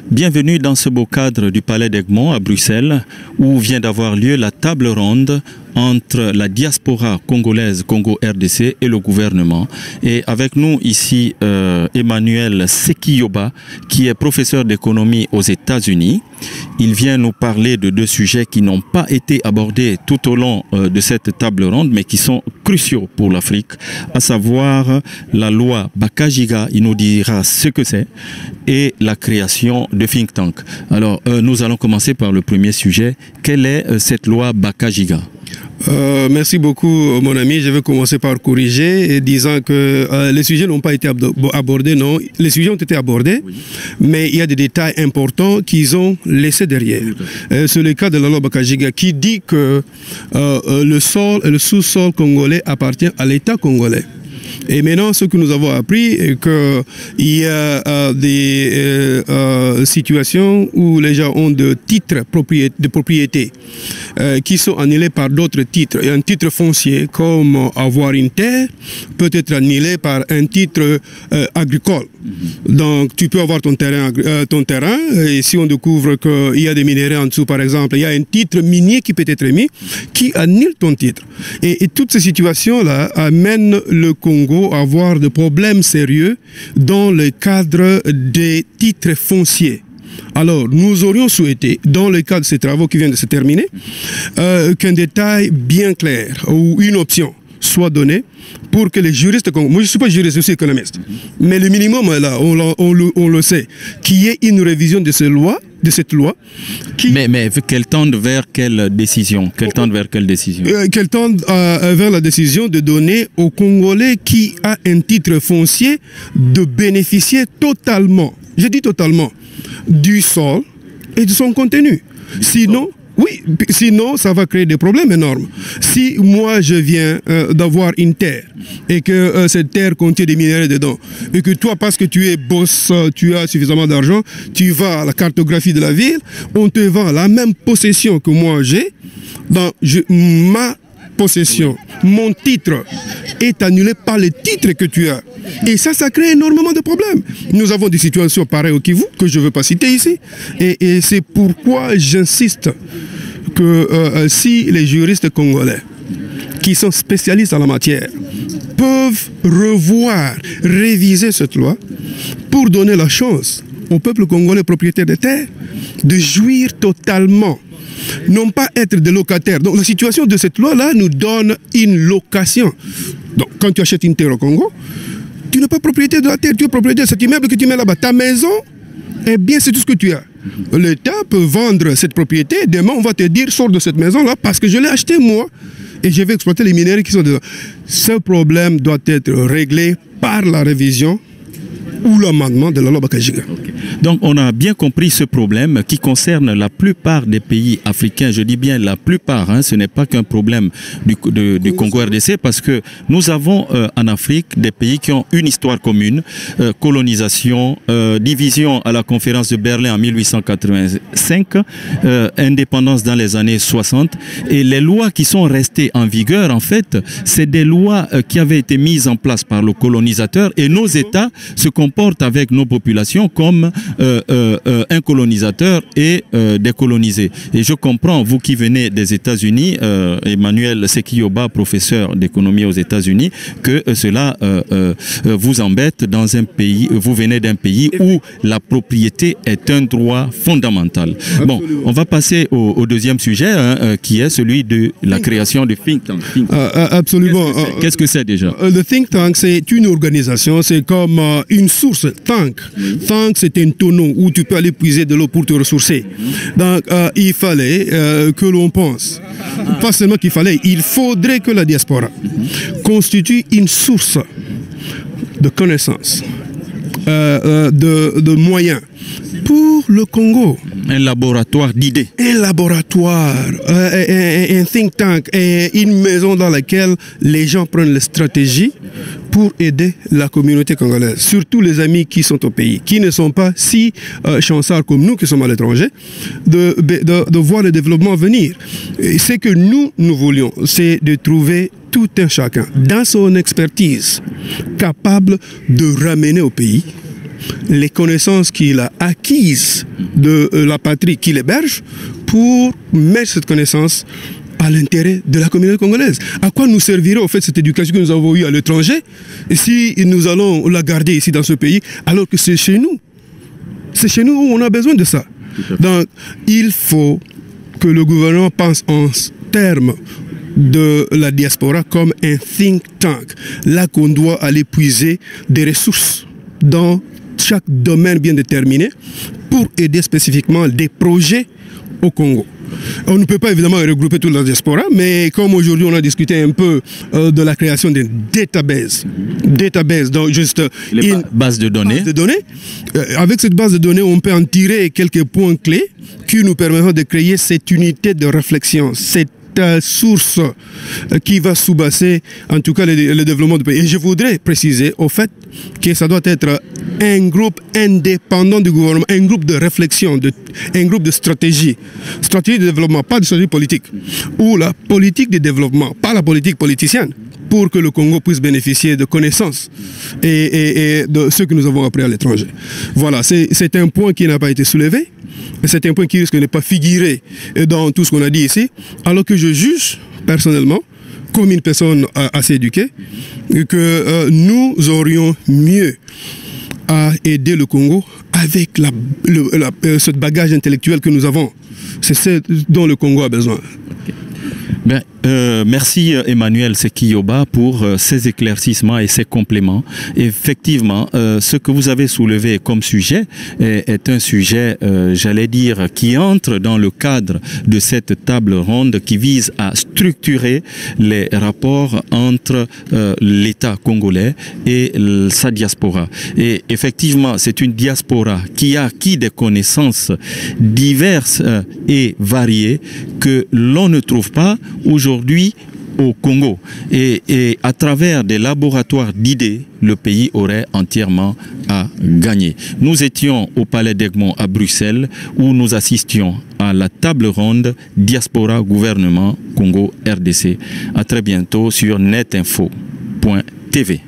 Bienvenue dans ce beau cadre du Palais d'Egmont à Bruxelles, où vient d'avoir lieu la table ronde entre la diaspora congolaise Congo-RDC et le gouvernement. Et avec nous ici, Emmanuel Sekiyoba, qui est professeur d'économie aux États-Unis. Il vient nous parler de deux sujets qui n'ont pas été abordés tout au long de cette table ronde, mais qui sont cruciaux pour l'Afrique, à savoir la loi Bakajiga, il nous dira ce que c'est, et la création de think tank. Alors, nous allons commencer par le premier sujet. Quelle est cette loi Bakajiga ? Merci beaucoup, mon ami. Je vais commencer par corriger et disant que les sujets n'ont pas été abordés, non. Les sujets ont été abordés, oui, mais il y a des détails importants qu'ils ont laissés derrière. C'est le cas de la loi Bakajiga qui dit que le sol et le sous-sol congolais appartiennent à l'État congolais. Et maintenant, ce que nous avons appris est qu'il y a des situations où les gens ont des titres de propriété qui sont annulés par d'autres titres. Et un titre foncier, comme avoir une terre, peut être annulé par un titre agricole. Donc, tu peux avoir ton terrain, et si on découvre qu'il y a des minéraux en dessous, par exemple, il y a un titre minier qui peut être émis, qui annule ton titre. Et toutes ces situations-là amènent le Congo à avoir des problèmes sérieux dans le cadre des titres fonciers. Alors, nous aurions souhaité, dans le cadre de ces travaux qui viennent de se terminer, qu'un détail bien clair ou une option soit donnée pour que les juristes, moi je ne suis pas juriste, je suis économiste, mais le minimum est là, on le sait, qu'il y ait une révision de cette loi, qui... Mais qu'elle tende vers quelle décision? Qu'elle tende vers la décision de donner aux Congolais qui a un titre foncier de bénéficier totalement, je dis totalement, du sol et de son contenu. Sinon... Oui, sinon ça va créer des problèmes énormes. Si moi je viens d'avoir une terre et que cette terre contient des minéraux dedans et que toi, parce que tu es boss, tu as suffisamment d'argent, tu vas à la cartographie de la ville, on te vend la même possession que moi j'ai, ma possession, mon titre est annulé par le titre que tu as. Et ça crée énormément de problèmes. Nous avons des situations pareilles au Kivu, que je ne veux pas citer ici. Et c'est pourquoi j'insiste que si les juristes congolais, qui sont spécialistes en la matière, peuvent réviser cette loi pour donner la chance au peuple congolais propriétaire de terres de jouir totalement, non pas être des locataires. Donc la situation de cette loi-là nous donne une location. Donc quand tu achètes une terre au Congo, tu n'es pas propriétaire de la terre, tu es propriétaire de cet immeuble que tu mets là-bas. Ta maison, eh bien, c'est tout ce que tu as. L'État peut vendre cette propriété. Demain, on va te dire, sors de cette maison-là parce que je l'ai acheté moi et je vais exploiter les minéraux qui sont dedans. Ce problème doit être réglé par la révision ou l'amendement de la loi Bakajiga. Okay. Donc on a bien compris ce problème qui concerne la plupart des pays africains. Je dis bien la plupart, hein, ce n'est pas qu'un problème du Congo-RDC, parce que nous avons en Afrique des pays qui ont une histoire commune, colonisation, division à la conférence de Berlin en 1885, indépendance dans les années 60, et les lois qui sont restées en vigueur, en fait, c'est des lois qui avaient été mises en place par le colonisateur, et nos États se comportent avec nos populations comme un colonisateur et des colonisés. Et je comprends, vous qui venez des États-Unis, Emmanuel Sekiyoba, professeur d'économie aux États-Unis, que cela vous embête dans un pays, vous venez d'un pays où la propriété est un droit fondamental. Bon, on va passer au deuxième sujet, hein, qui est celui de la création du think tank. Absolument. Qu'est-ce que c'est déjà? Le think tank, c'est une organisation, c'est comme une source. Tank, c'est un tonneau où tu peux aller puiser de l'eau pour te ressourcer. Donc, il fallait que l'on pense, pas seulement qu'il fallait, il faudrait que la diaspora constitue une source de connaissances, de moyens pour le Congo. Un laboratoire d'idées. Un laboratoire, un think tank, une maison dans laquelle les gens prennent les stratégies pour aider la communauté congolaise, surtout les amis qui sont au pays, qui ne sont pas si chanceux comme nous qui sommes à l'étranger, de voir le développement venir. Et ce que nous voulions, c'est de trouver tout un chacun, dans son expertise, capable de ramener au pays les connaissances qu'il a acquises de la patrie qu'il héberge pour mettre cette connaissance à l'intérêt de la communauté congolaise. À quoi nous servirait au fait cette éducation que nous avons eue à l'étranger si nous allons la garder ici dans ce pays alors que c'est chez nous. C'est chez nous où on a besoin de ça. Donc il faut que le gouvernement pense en termes de la diaspora comme un think tank. Là qu'on doit aller puiser des ressources dans chaque domaine bien déterminé pour aider spécifiquement des projets au Congo. On ne peut pas évidemment regrouper toute la diaspora, mais comme aujourd'hui on a discuté un peu de la création d'une database, donc juste une base de données. Avec cette base de données, on peut en tirer quelques points clés qui nous permettront de créer cette unité de réflexion, cette source qui va sous-basser en tout cas le développement du pays. Et je voudrais préciser au fait que ça doit être un groupe indépendant du gouvernement, un groupe de réflexion, un groupe de stratégie de développement, pas de stratégie politique, ou la politique de développement, pas la politique politicienne, pour que le Congo puisse bénéficier de connaissances et de ce que nous avons appris à l'étranger. Voilà, c'est un point qui n'a pas été soulevé, c'est un point qui risque de ne pas figurer dans tout ce qu'on a dit ici, alors que je juge personnellement, comme une personne assez éduquée, que nous aurions mieux à aider le Congo avec ce bagage intellectuel que nous avons. C'est ce dont le Congo a besoin. Bien, merci Emmanuel Sekiyoba pour ces éclaircissements et ces compléments. Effectivement, ce que vous avez soulevé comme sujet est un sujet, j'allais dire, qui entre dans le cadre de cette table ronde qui vise à structurer les rapports entre l'État congolais et sa diaspora. Et effectivement, c'est une diaspora qui a acquis des connaissances diverses et variées que l'on ne trouve pas aujourd'hui au Congo. Et à travers des laboratoires d'idées, le pays aurait entièrement à gagner. Nous étions au Palais d'Egmont à Bruxelles où nous assistions à la table ronde Diaspora Gouvernement Congo RDC. À très bientôt sur netinfo.tv.